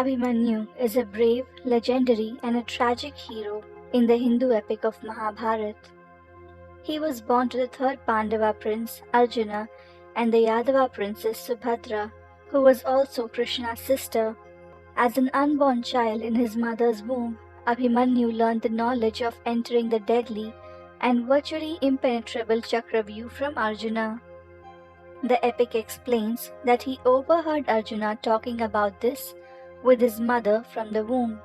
Abhimanyu is a brave, legendary, and a tragic hero in the Hindu epic of Mahabharata. He was born to the third Pandava prince, Arjuna, and the Yadava princess, Subhadra, who was also Krishna's sister. As an unborn child in his mother's womb, Abhimanyu learned the knowledge of entering the deadly and virtually impenetrable Chakravyuha from Arjuna. The epic explains that he overheard Arjuna talking about this with his mother from the womb.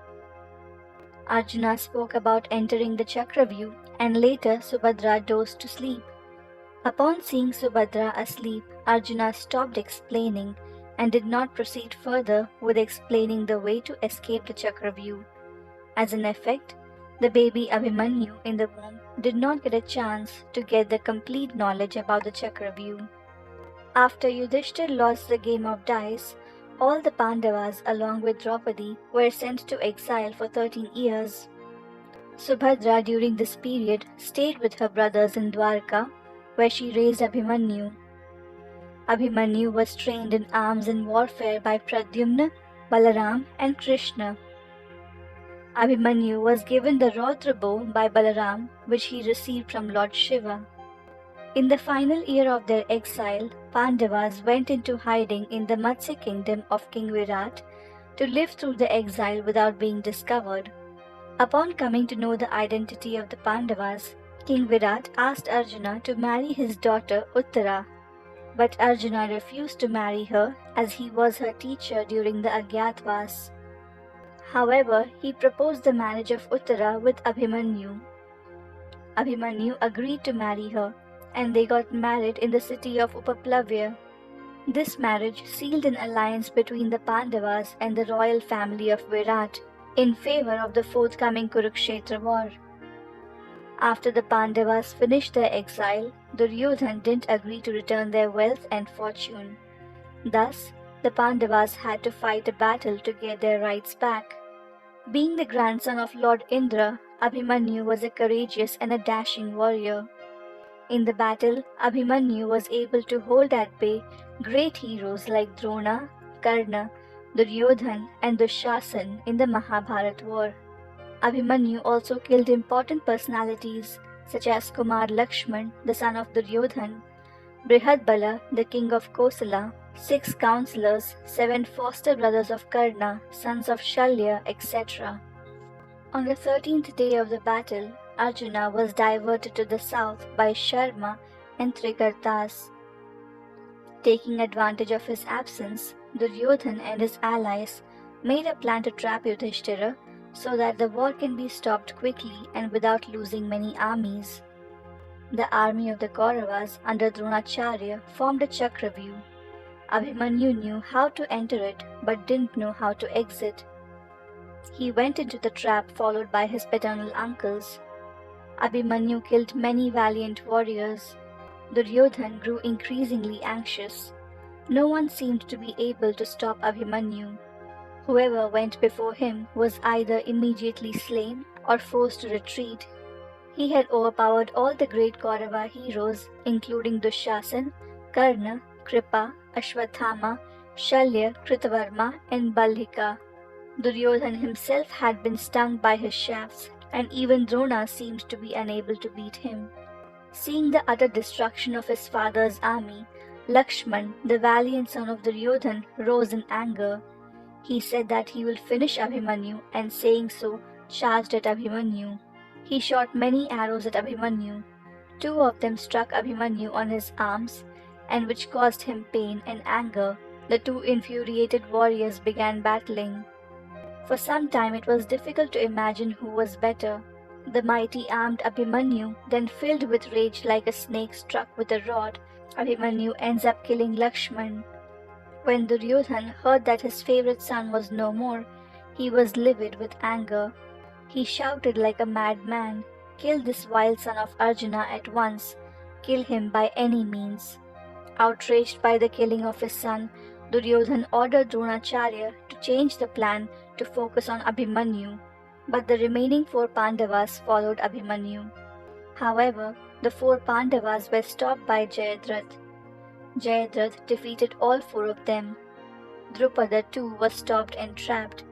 Arjuna spoke about entering the Chakravyuha, and later Subhadra dozed to sleep. Upon seeing Subhadra asleep, Arjuna stopped explaining and did not proceed further with explaining the way to escape the Chakravyuha. As an effect, the baby Abhimanyu in the womb did not get a chance to get the complete knowledge about the Chakravyuha. After Yudhishthir lost the game of dice, all the Pandavas along with Draupadi were sent to exile for 13 years. Subhadra during this period stayed with her brothers in Dwarka, where she raised Abhimanyu. Abhimanyu was trained in arms and warfare by Pradyumna, Balaram and Krishna. Abhimanyu was given the Raudra bow by Balaram, which he received from Lord Shiva. In the final year of their exile, Pandavas went into hiding in the Matsya kingdom of King Virat to live through the exile without being discovered. Upon coming to know the identity of the Pandavas, King Virat asked Arjuna to marry his daughter Uttara, but Arjuna refused to marry her as he was her teacher during the Agyatvas. However, he proposed the marriage of Uttara with Abhimanyu. Abhimanyu agreed to marry her, and they got married in the city of Upaplavya. This marriage sealed an alliance between the Pandavas and the royal family of Virat in favor of the forthcoming Kurkshetra war. After the Pandavas finished their exile, Duryodhana didn't agree to return their wealth and fortune. Thus, the Pandavas had to fight a battle to get their rights back. Being the grandson of Lord Indra, Abhimanyu was a courageous and a dashing warrior. In the battle, Abhimanyu was able to hold at bay great heroes like Drona, Karna, Duryodhana and Dushasana in the Mahabharata war. Abhimanyu also killed important personalities such as Kumara Lakshmana, the son of Duryodhana, Brihadbala, the king of Kosala, 6 counselors, 7 foster brothers of Karna, sons of Shalya, etc. On the 13th day of the battle, Arjuna was diverted to the south by Sharma and Trikartas. Taking advantage of his absence, Duryodhana and his allies made a plan to trap Yudhishthira so that the war can be stopped quickly and without losing many armies. The army of the Kauravas under Dronacharya formed a Chakravyuha. Abhimanyu knew how to enter it but didn't know how to exit. He went into the trap followed by his paternal uncles. Abhimanyu killed many valiant warriors. Duryodhana grew increasingly anxious. No one seemed to be able to stop Abhimanyu. Whoever went before him was either immediately slain or forced to retreat. He had overpowered all the great Kaurava heroes, including Dushasana, Karna, Kripa, Ashwathama, Shalya, Kritavarma, and Ballika. Duryodhana himself had been stung by his shafts, and even Drona seemed to be unable to beat him. Seeing the utter destruction of his father's army, Lakshman, the valiant son of Duryodhana, rose in anger. He said that he will finish Abhimanyu, and saying so, charged at Abhimanyu. He shot many arrows at Abhimanyu. 2 of them struck Abhimanyu on his arms, and which caused him pain and anger. The 2 infuriated warriors began battling. For some time it was difficult to imagine who was better. The mighty armed Abhimanyu, then filled with rage like a snake struck with a rod, Abhimanyu ends up killing Lakshman. When Duryodhana heard that his favorite son was no more, he was livid with anger. He shouted like a madman, "Kill this vile son of Arjuna at once! Kill him by any means!" Outraged by the killing of his son, Duryodhana ordered Dronacharya to change the plan to focus on Abhimanyu, but the remaining 4 Pandavas followed Abhimanyu. However, the 4 Pandavas were stopped by Jayadratha. Jayadratha defeated all 4 of them. Drupada too was stopped and trapped.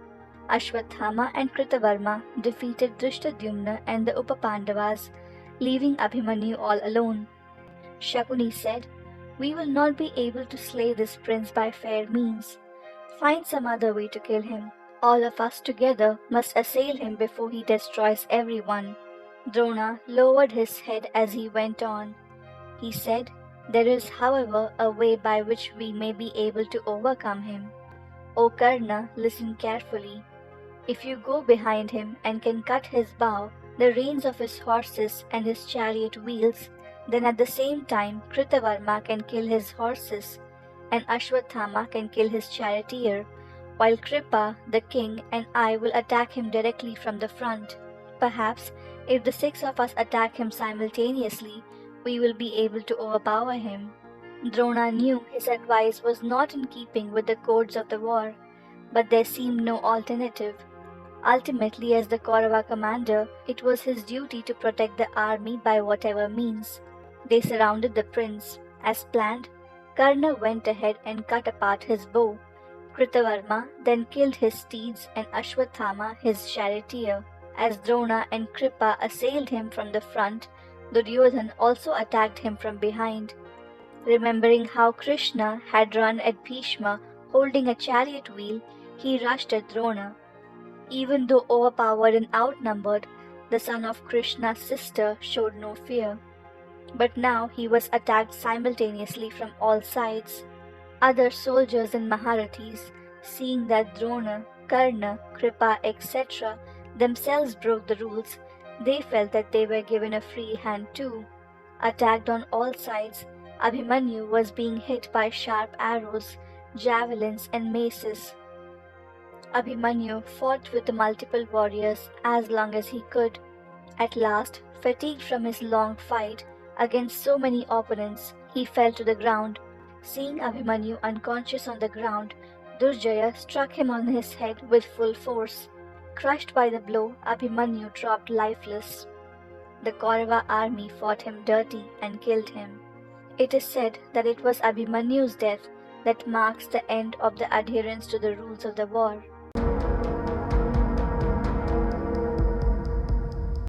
Ashwathama and Kritavarma defeated Drishtadyumna and the Upapandavas, leaving Abhimanyu all alone. Shakuni said, "We will not be able to slay this prince by fair means. Find some other way to kill him. All of us together must assail him before he destroys everyone." Drona lowered his head as he went on. He said, "There is, however, a way by which we may be able to overcome him. O Karna, listen carefully. If you go behind him and can cut his bow, the reins of his horses and his chariot wheels, then at the same time Kritavarma can kill his horses, and Ashwathama can kill his charioteer, while Kripa, the king, and I will attack him directly from the front. Perhaps, if the 6 of us attack him simultaneously, we will be able to overpower him." Drona knew his advice was not in keeping with the codes of the war, but there seemed no alternative. Ultimately, as the Kaurava commander, it was his duty to protect the army by whatever means. They surrounded the prince. As planned, Karna went ahead and cut apart his bow. Kritavarma then killed his steeds and Ashwathama his charioteer. As Drona and Kripa assailed him from the front, Duryodhana also attacked him from behind. Remembering how Krishna had run at Bhishma holding a chariot wheel, he rushed at Drona. Even though overpowered and outnumbered, the son of Krishna's sister showed no fear. But now he was attacked simultaneously from all sides. Other soldiers and Maharathis, seeing that Drona, Karna, Kripa, etc. themselves broke the rules, they felt that they were given a free hand too. Attacked on all sides, Abhimanyu was being hit by sharp arrows, javelins, and maces. Abhimanyu fought with the multiple warriors as long as he could. At last, fatigued from his long fight against so many opponents, he fell to the ground. Seeing Abhimanyu unconscious on the ground, Durjaya struck him on his head with full force. Crushed by the blow, Abhimanyu dropped lifeless. The Kaurava army fought him dirty and killed him. It is said that it was Abhimanyu's death that marks the end of the adherence to the rules of the war.